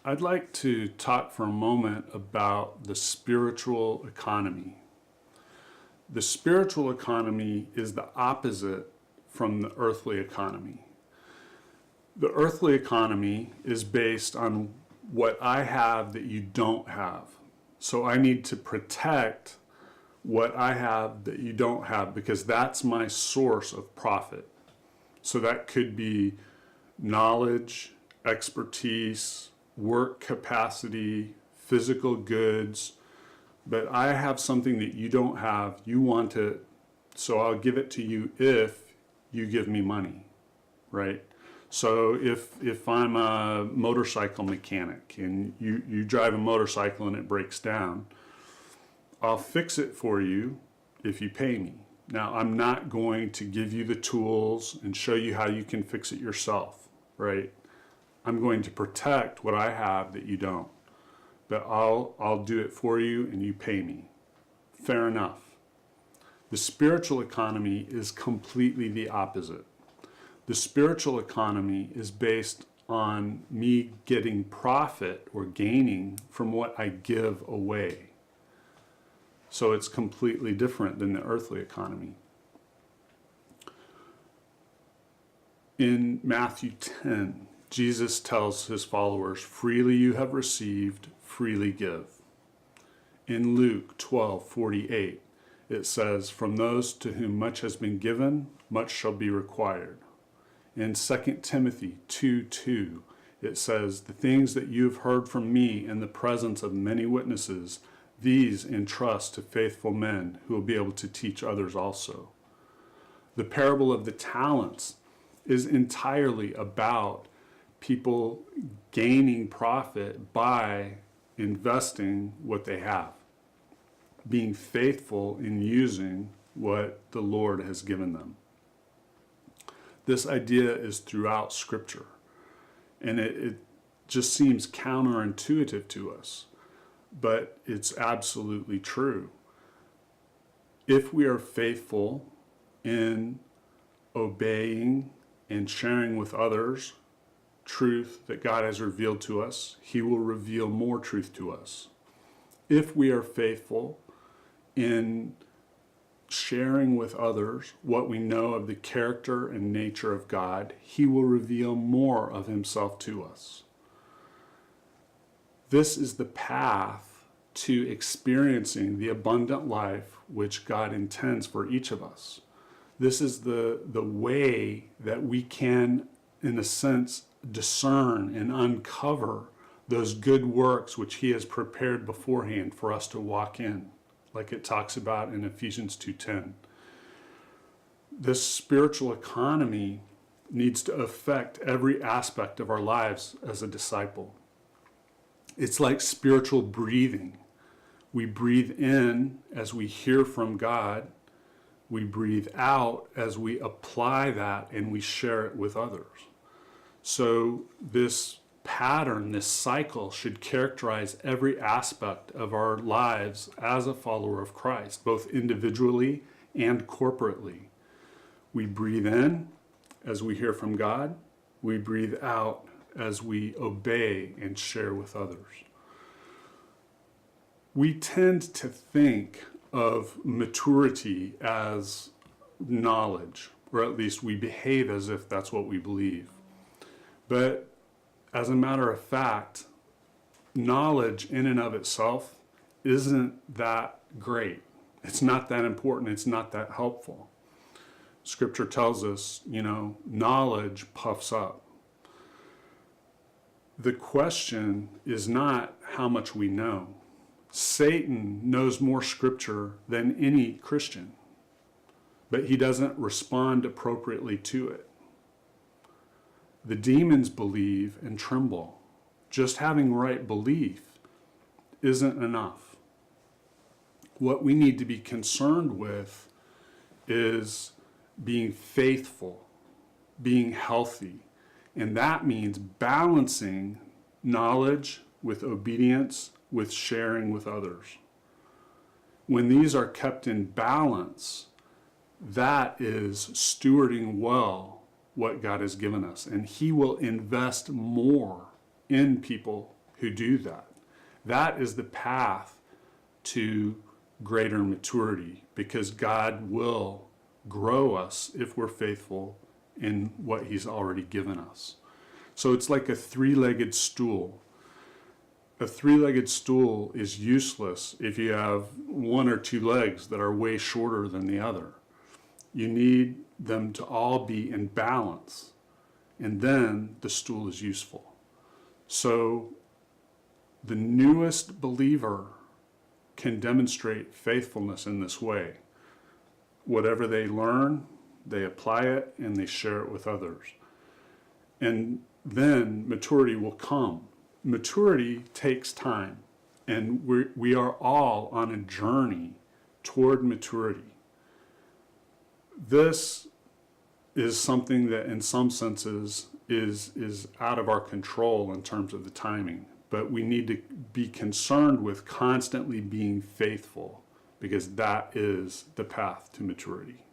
I'd like to talk for a moment about the spiritual economy. The spiritual economy is the opposite from the earthly economy. The earthly economy is based on what I have that you don't have. So I need to protect what I have that you don't have because that's my source of profit. So that could be knowledge, expertise, work capacity, physical goods. But I have something that you don't have, you want it, so I'll give it to you if you give me money, right? So if I'm a motorcycle mechanic and you drive a motorcycle and it breaks down, I'll fix it for you if you pay me. Now, I'm not going to give you the tools and show you how you can fix it yourself, right? I'm going to protect what I have that you don't. But I'll do it for you and you pay me. Fair enough. The spiritual economy is completely the opposite. The spiritual economy is based on me getting profit or gaining from what I give away. So it's completely different than the earthly economy. In Matthew 10, Jesus tells his followers, freely you have received, freely give. In Luke 12:48, it says, from those to whom much has been given, much shall be required. In 2 Timothy 2:2, it says, the things that you have heard from me in the presence of many witnesses, these entrust to faithful men who will be able to teach others also. The parable of the talents is entirely about people gaining profit by investing what they have, being faithful in using what the Lord has given them. This idea is throughout Scripture, and it just seems counterintuitive to us, but it's absolutely true. If we are faithful in obeying and sharing with others truth that God has revealed to us, He will reveal more truth to us. If we are faithful in sharing with others what we know of the character and nature of God, He will reveal more of Himself to us. This is the path to experiencing the abundant life which God intends for each of us. This is the way that we can, in a sense, discern and uncover those good works which He has prepared beforehand for us to walk in, like it talks about in Ephesians 2:10. This spiritual economy needs to affect every aspect of our lives as a disciple. It's like spiritual breathing. We breathe in as we hear from God. We breathe out as we apply that and we share it with others. So this pattern, this cycle should characterize every aspect of our lives as a follower of Christ, both individually and corporately. We breathe in as we hear from God. We breathe out as we obey and share with others. We tend to think of maturity as knowledge, or at least we behave as if that's what we believe. But as a matter of fact, knowledge in and of itself isn't that great. It's not that important. It's not that helpful. Scripture tells us, knowledge puffs up. The question is not how much we know. Satan knows more Scripture than any Christian, but he doesn't respond appropriately to it. The demons believe and tremble. Just having right belief isn't enough. What we need to be concerned with is being faithful, being healthy, and that means balancing knowledge with obedience, with sharing with others. When these are kept in balance, that is stewarding well what God has given us, and He will invest more in people who do that. That is the path to greater maturity, because God will grow us if we're faithful in what he's already given us. So it's like a three-legged stool. A three-legged stool is useless if you have one or two legs that are way shorter than the other. You need them to all be in balance, and then the stool is useful. So the newest believer can demonstrate faithfulness in this way. Whatever they learn, they apply it and they share it with others. And then maturity will come. Maturity takes time, and we are all on a journey toward maturity. This is something that in some senses is out of our control in terms of the timing, but we need to be concerned with constantly being faithful, because that is the path to maturity.